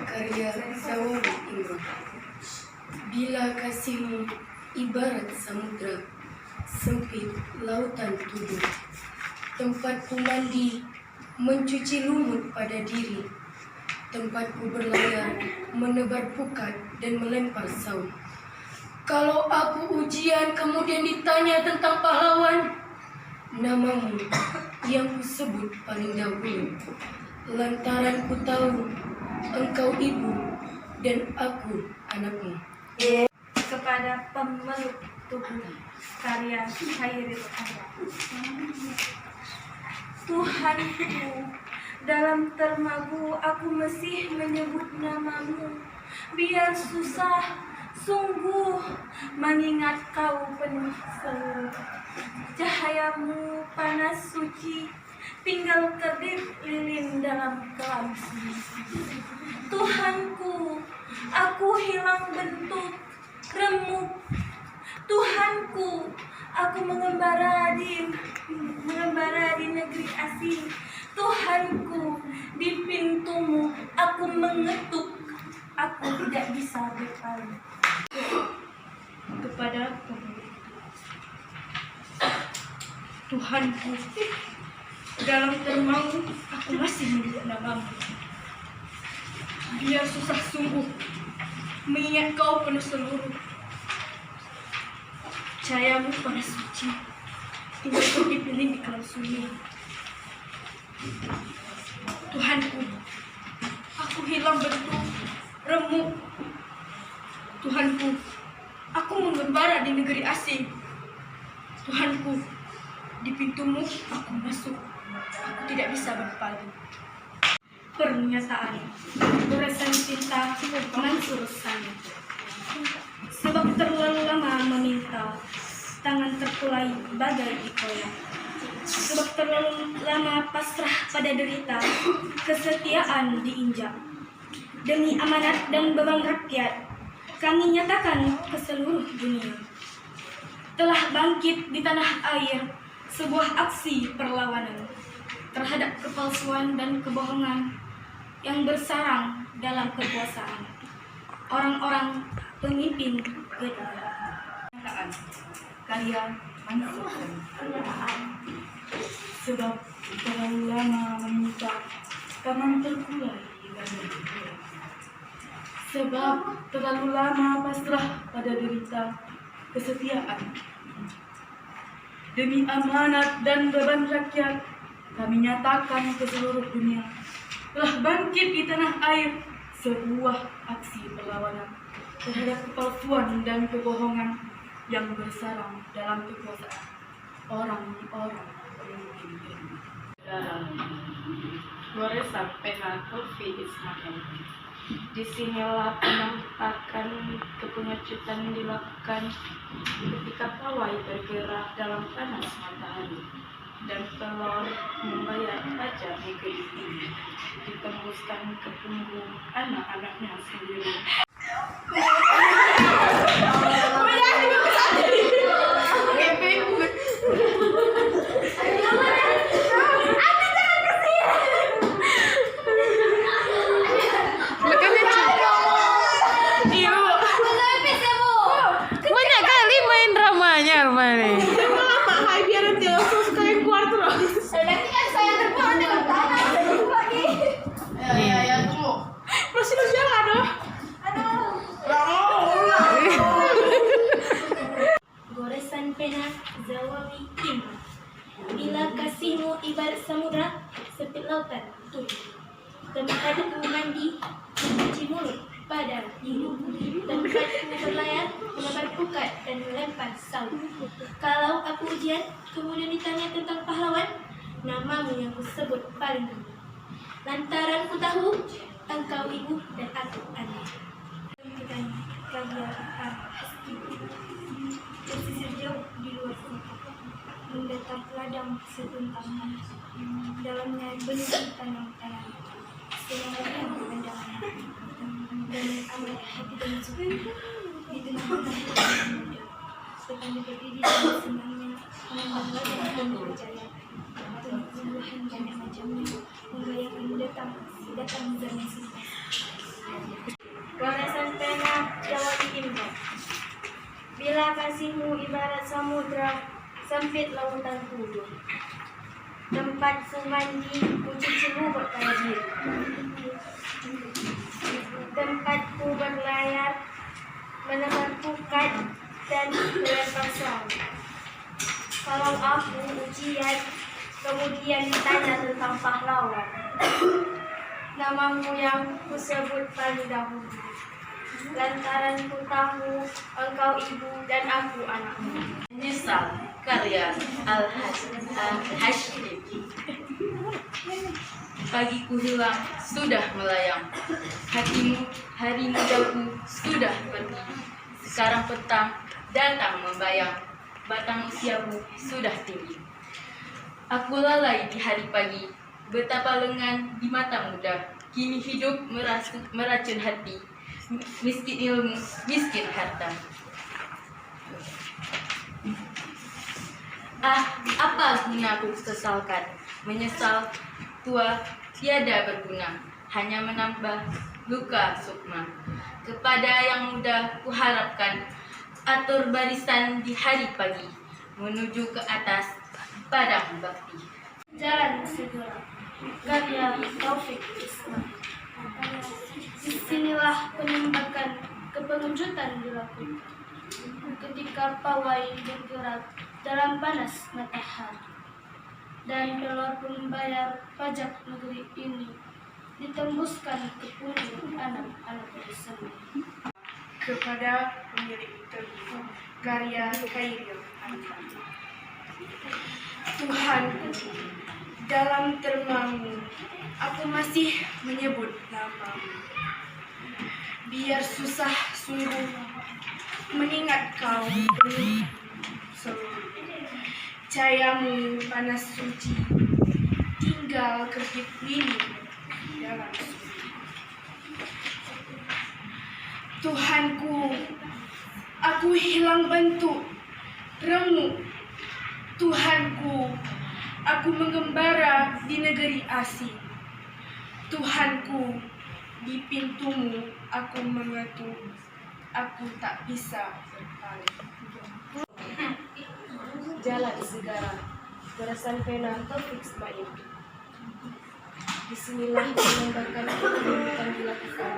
Karya Zawawi Imron. Bila kasihmu ibarat samudra, sempit lautan tubuh, tempatku mandi mencuci lumut pada diri, tempatku berlayar menebar pukat dan melempar saung. Kalau aku ujian kemudian ditanya tentang pahlawan, namamu yang kusebut paling dahulu, lantaran ku tahu engkau ibu dan aku anakmu. Kepada pemeluk tubuh, karya Khairil Anwar. Tuhanku, dalam termabu aku masih menyebut namamu, biar susah sungguh mengingat kau penuh seluruh. Cahayamu panas suci, tinggal kedip lilin dalam kelam sunyi. Tuhanku, aku hilang bentuk, remuk. Tuhanku, aku mengembara di negeri asing. Tuhanku, di pintumu aku mengetuk, aku tidak bisa berpaling. Kepada Tuhanku, dalam termaung aku masih menyebut namamu, biar susah sungguh mengingat kau penuh seluruh. Cahayamu panas suci, tinggal dipilih di kelam sunyi. Tuhanku, aku hilang bentuk, remuk. Tuhanku, aku mengembara di negeri asing. Tuhanku, di pintumu aku masuk, aku tidak bisa berpaling. Pernyataan goresan cinta Mansur Sani. Sebab terlalu lama meminta, tangan terkulai bagai ikoya. Sebab terlalu lama pasrah pada derita, kesetiaan diinjak. Demi amanat dan beban rakyat, kami nyatakan ke seluruh dunia, telah bangkit di tanah air sebuah aksi perlawanan terhadap kepalsuan dan kebohongan yang bersarang dalam kekuasaan orang-orang pemimpin gedung. Karya Mansur. Sebab terlalu lama meminta, tangan terkulai bagai ikoya. Sebab terlalu lama pasrah pada derita, kesetiaan. Demi amanat dan beban rakyat, kami nyatakan ke seluruh dunia, telah bangkit di tanah air sebuah aksi perlawanan terhadap kepalsuan dan kebohongan yang bersarang dalam kekuasaan orang-orang pemimpin dunia. Goresan PH Tulfi Ismail. Disinilah penampakan kepengecutan dilakukan ketika pawai bergerak dalam panas matahari dan telur membayar pajak negeri ini ditembuskan ke punggung anak-anaknya sendiri. Banyak kali main dramanya Armani. Masih berjalan dong. Goresan pena Zawawi Imron. Bila kasihmu ibarat samudra, sempit lautan tubuh, tempatku mandi mencuci mulut pada diri, tempatku berlayar menebar pukat dan melempar saung. Kalau aku ujian kemudian ditanya tentang pahlawan, namamu yang kusebut paling dulu, lantaran ku tahu engkau ibu dan aku anak. Karya Haski. Bersisir jauh di luar kota, mendatang ladang sebentar, dalamnya benih tanam-tanam, semuanya pandangan, dan amat hati dan suka di tengah-tengah muda. Petani berdiri dan senangnya memandang ladang dan percaya tumbuhan banyak macamnya menggayakan datang zaman sudah. Goresan pena Jawabi Imron. Bila kasihmu ibarat samudra, sempit lautan tuduh. Tempatku mandi, ku cuci bubuk pada diri. Tempatku berlayar, menebar pukat dan melempar selang. Kalau aku ujian, kemudian ditanya tentang pahlawan, namamu yang kusebut paling dahulu. Lantaran ku tahu engkau ibu dan aku anakmu. Menyesal karya Al-Hashimi. Pagiku hilang, sudah melayang. Hatimu, hari mudaku sudah pergi. Sekarang petang datang membayang. Batang usiamu sudah tinggi. Aku lalai di hari pagi. Betapa lengan di mata muda. Kini hidup meracun hati. Miskin ilmu, miskin harta. Apa guna aku sesalkan? Menyesal tua tiada berguna, hanya menambah luka sukma. Kepada yang muda kuharapkan, atur barisan di hari pagi, menuju ke atas padang bakti. Jalan segera, karya Taufik Islam. Disinilah penembakan kepengejutan dilakukan ketika pawai bergerak dalam panas matahari, dan telur pembayar pajak negeri ini ditembuskan ke punggung anak-anak bersama. Kepada pemilik teguh karya Khairil Anwar. Tuhanku, dalam termamu aku masih menyebut namamu. Biar susah sungguh mengingat kau penuh seluruh. Cahayamu panas suci, tinggal kedip lini dalam sunyi. Tuhanku, aku hilang bentuk, remuk. Tuhanku, aku mengembara di negeri asing. Tuhanku, di pintumu aku mengetuk, aku tak bisa berpaling. Jalan segara, goresan pena Taufik Ismail. Bismillah menembakkan keburukan dilakukan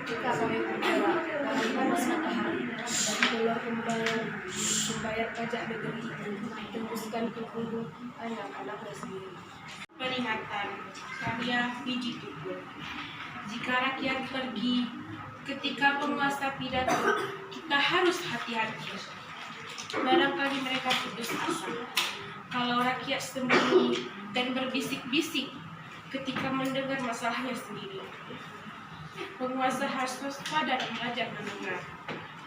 ketika pawai bergerak dalam panas matahari, dan keluar membayar pajak negeri ini ditembuskan ke punggung anak-anaknya sendiri. Peringatan karya Biji Tukur. Jika rakyat pergi ketika penguasa pidato, kita harus hati-hati. Barangkali mereka putus asa. Kalau rakyat sembunyi dan berbisik-bisik ketika mendengar masalahnya sendiri, penguasa harus waspada dan belajar mendengar.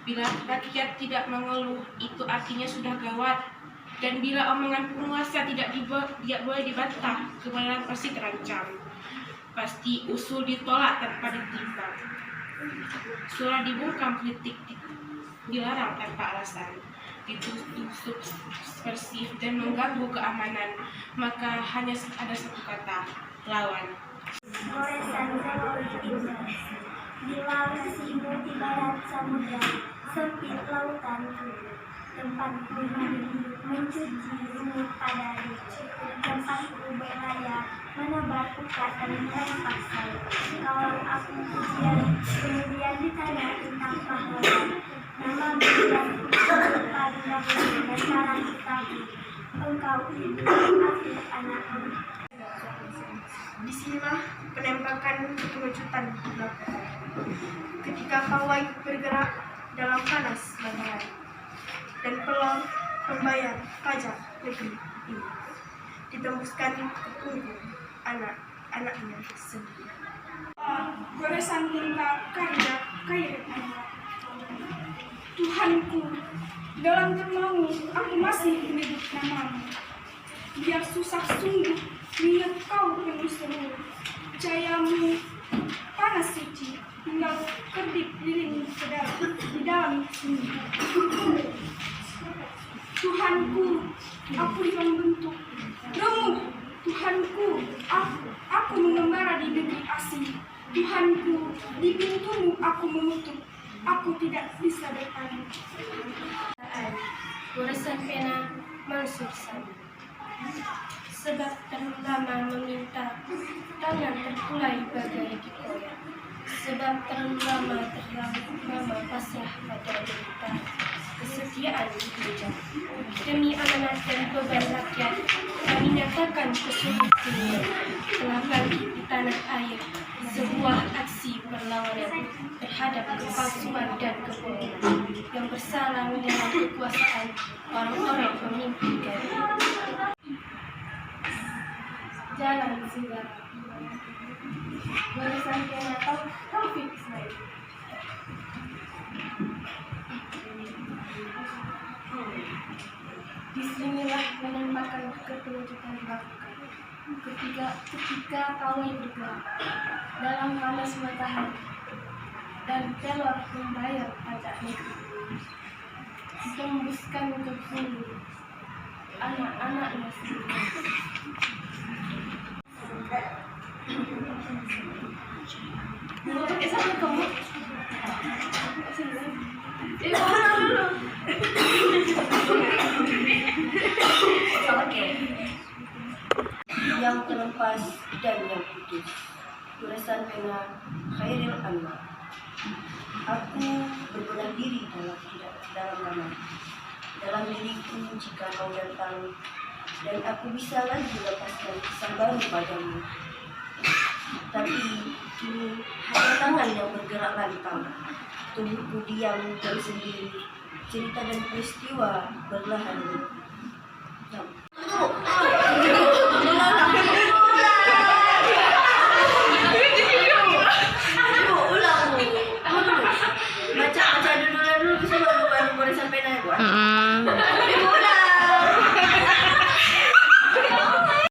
Bila rakyat tidak mengeluh, itu artinya sudah gawat. Dan bila omongan penguasa tidak boleh dibantah, kebenaran pasti terancam. Pasti usul ditolak tanpa ditimbang. Suara dibungkam, kritik dilarang tanpa alasan. Ditutup subversif dan mengganggu keamanan, maka hanya ada satu kata, lawan. Goresan Jawabi Imron. Bila kasihmu ibarat samudra, sempit lautan tuduh. Tempatku mandi, mencuci rumit pada lucu. Tempatku berlayar, menebar pukat dan melempar sayap. Kalau aku ujian, kemudian ditanya tentang pahlawan, nama yang kusebut paling dahulu. Lantaran ku tahu engkau ibu, aku anakmu. Disinilah penembakan kepengejutan dilakukan ketika pawai bergerak dalam panas matahari, dan pelong pembayar pajak negeri ini ditembuskan ke punggung anak-anaknya sendiri. Goresan tinta karya Khairil Anwar. Tuhanku, dalam termamu aku masih menyebut namamu. Biar susah sungguh mengingat kau penuh seluruh. Cahayamu panas suci, tinggal kedip lilin di dalam sunyi. Tuhanku, aku hilang bentuk, remuk. Tuhanku, aku mengembara di negeri asing. Tuhanku, di pintumu aku mengutuk, aku tidak bisa berpaling. Goresan pena Mansur Sani. Sebab terlalu lama meminta, tangan terkulai bagai dikoyak. Sebab terlalu lama pasrah pada derita, kesetiaan dipijak. Demi amanat dan beban rakyat, kami nyatakan kesungguhan telah bangkit di tanah air sebuah aksi perlawanan terhadap kepalsuan dan kebohongan yang bersalah menyerang kekuasaan orang-orang pemimpin kami. Jalan Segara. Goresan pena Taufik Ismail. Disinilah menembakkan kepenunjukan dilakukan ketika kawin bergerak dalam panas matahari dan telur membayar pajak negeri, ditembuskan ke bumi anak-anaknya sendiri. Yang terlepas dan yang putus. Goresan pena Khairil Anwar. Aku berbenah diri dalam nama. Dalam diriku jika kau datang, dan aku bisa lagi lepaskan kisah baru padamu. Tapi kini hanya tangan yang bergerak lantang, tubuhku diam dan sendiri, cerita dan peristiwa berlahan.